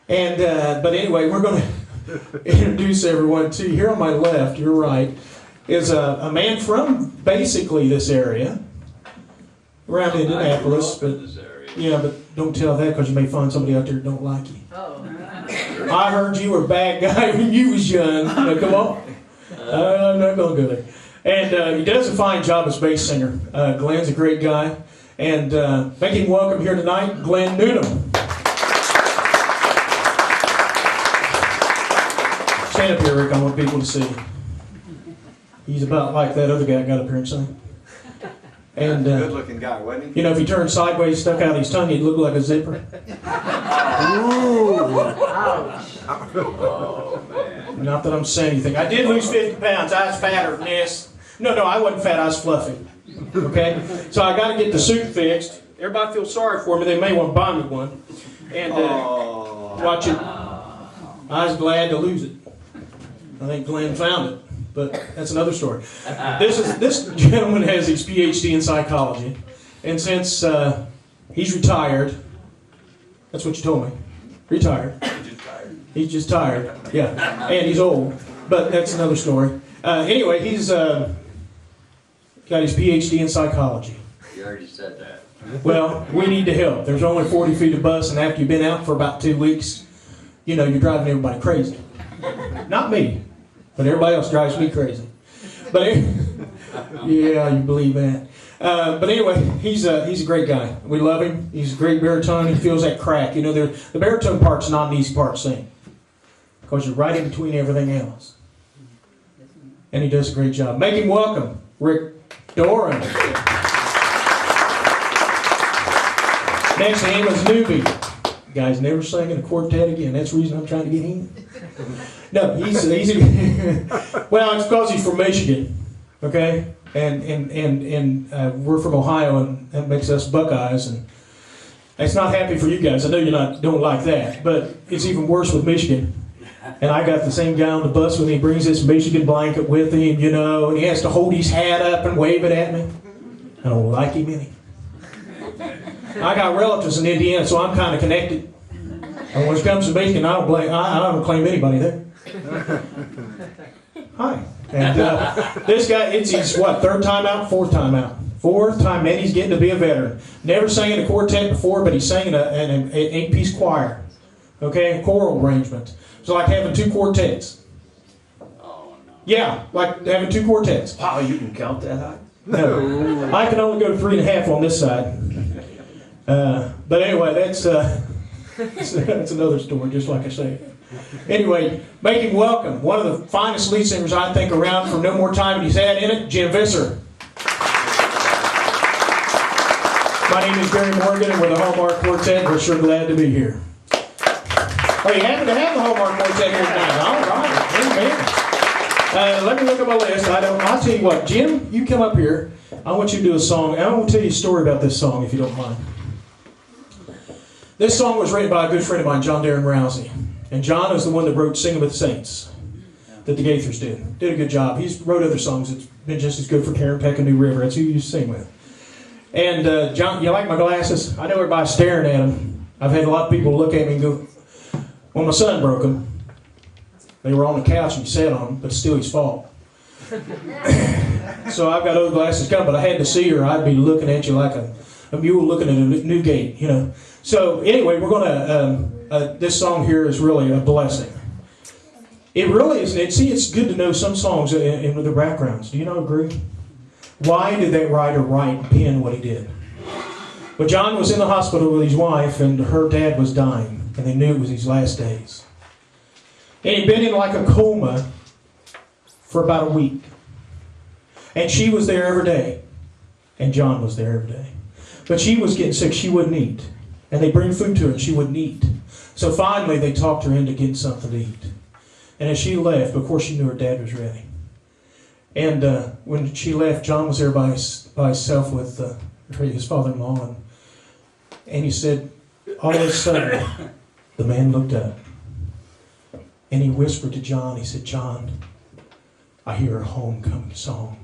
And but anyway, we're going to introduce everyone to here on my left. You're right. Is a man from basically this area, around Indianapolis, but yeah, but don't tell that because you may find somebody out there that don't like you. Oh. I heard you were a bad guy when you was young. Now, come on, I'm not going to go there. And he does a fine job as bass singer. Glenn's a great guy, and make him welcome here tonight, Glenn Newnham. Stand up here, Rick. I want people to see. He's about like that other guy that got up here and sang. And good-looking guy, wasn't he? you know, if he turned sideways, stuck out his tongue, he'd look like a zipper. Oh, man. Not that I'm saying anything. I did lose 50 pounds. I was fatter than this. No, I wasn't fat. I was fluffy. Okay? So I got to get the suit fixed. Everybody feels sorry for me. They may want to buy me one. And watch it. I was glad to lose it. I think Glenn found it. But that's another story. This gentleman has his PhD in psychology. And since he's retired, that's what you told me. Retired. He's just tired. Yeah. And he's old. But that's another story. Anyway, he's got his PhD in psychology. You already said that. Well, we need to help. There's only 40 feet of bus, and after you've been out for about 2 weeks, you know, you're driving everybody crazy. Not me, but everybody else drives me crazy. But yeah, you believe that. But anyway, he's a great guy. We love him. He's a great baritone. He feels that crack. You know, the baritone part's not an easy part to sing because you're right in between everything else. And he does a great job. Make him welcome, Rick Doran. Next to him is Newbie. Guy's never sang in a quartet again. That's the reason I'm trying to get him. No, he's well, it's because he's from Michigan, okay, and we're from Ohio, and that makes us Buckeyes, and it's not happy for you guys. I know don't like that, but it's even worse with Michigan. And I got the same guy on the bus when he brings this Michigan blanket with him, you know, and he has to hold his hat up and wave it at me. I don't like him any. I got relatives in Indiana, so I'm kind of connected. And when it comes to Michigan, I don't claim anybody there. Hi. And this guy, it's his, third time out? Fourth time out. Fourth time, and he's getting to be a veteran. Never sang in a quartet before, but he's sang in an 8-piece choir. Okay, choral arrangement. So like having 2 quartets. Oh, no. Yeah, like having 2 quartets. Wow, you can count that high? No. I can only go to 3.5 on this side. But anyway, that's another story, just like I say. Anyway, make him welcome. One of the finest lead singers I think around from No More Time he's had in it, Jim Visser. My name is Gary Morgan, and we're the Hallmark Quartet. We're sure glad to be here. Are you happy to have the Hallmark Quartet here tonight? All right, amen. Let me look at my list. I'll tell you what, Jim, you come up here. I want you to do a song. I want to tell you a story about this song, if you don't mind. This song was written by a good friend of mine, John Darren Rousey. And John is the one that wrote Singing with the Saints, that the Gaithers did. Did a good job. He's wrote other songs that's been just as good for Karen Peck and New River. That's who you used to sing with. And John, you like my glasses? I know everybody's staring at them. I've had a lot of people look at me and go, well, my son broke them. They were on the couch and he sat on them, but it's still his fault. So I've got other glasses coming, but I had to see her. I'd be looking at you like a mule looking at a new gate, you know. So anyway, we're going to, this song here is really a blessing. It really is. See, it's good to know some songs in the backgrounds. Do you not agree? Why did that writer write and pen what he did? Well, John was in the hospital with his wife, and her dad was dying, and they knew it was his last days. And he'd been in like a coma for about a week. And she was there every day. And John was there every day. But she was getting sick. She wouldn't eat. And they bring food to her, and she wouldn't eat. So finally, they talked her into getting something to eat. And as she left, of course, she knew her dad was ready. And when she left, John was there by himself with his father-in-law. And he said, all of a sudden, the man looked up. And he whispered to John, he said, John, I hear a homecoming song.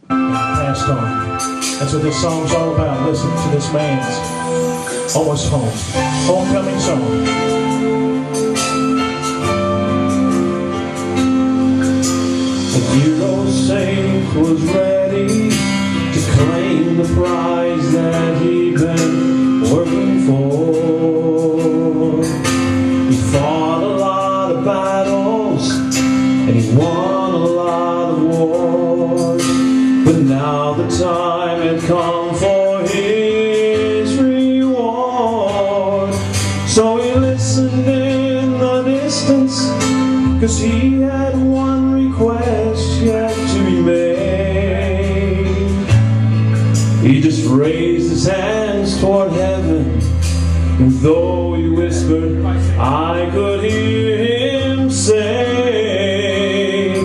And he passed on. That's what this song's all about. Listen to this man's almost home. Homecoming song. he listened in the distance, 'cause he had one request yet to be made. He just raised his hands toward heaven, and though he whispered, I could hear him say,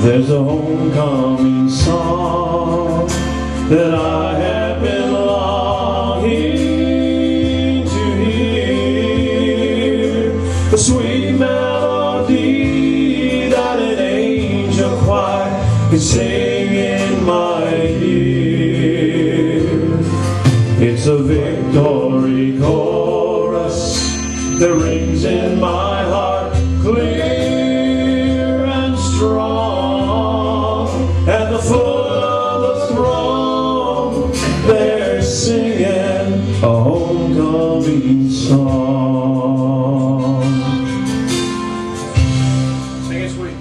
there's a homecoming song that I have been longing to hear, a sweet melody that an angel choir can sing in my ear. It's a victory chorus that rings in my heart clear and strong. At the foot of the throne they're singing a homecoming song. Sing it sweet.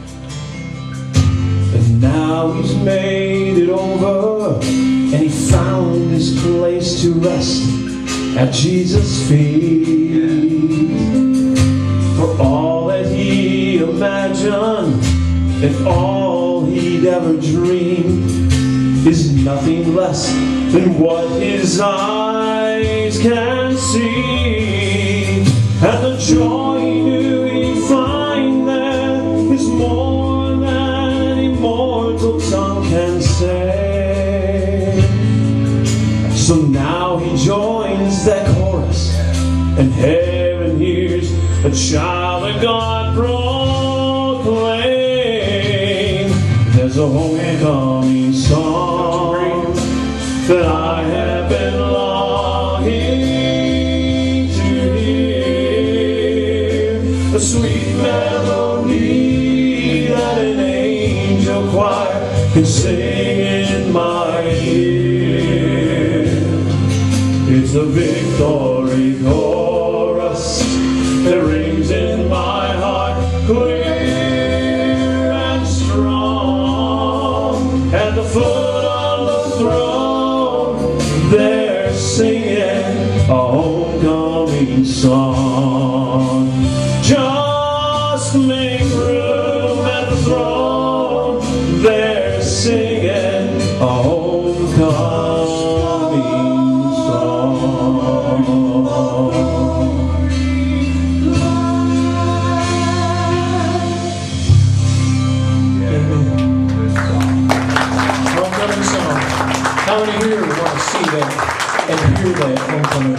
And now he's made it over, and he found his place to rest at Jesus' feet. For all that he imagined and all he'd ever dreamed is nothing less than what his eyes can see. And the joy he knew he'd find there is more than immortal tongue can say. So now he joins that chorus, and heaven hears a child of God proclaim, there's a homecoming song that I have been longing to hear, a sweet melody that an angel choir can sing in my ear. It's a victory chorus that rings in my heart clear and strong. At the foot of the throne they're singing a homecoming song. Just make room at the throne, they're singing a homecoming song. Homecoming song. How many here want to see that and hear that homecoming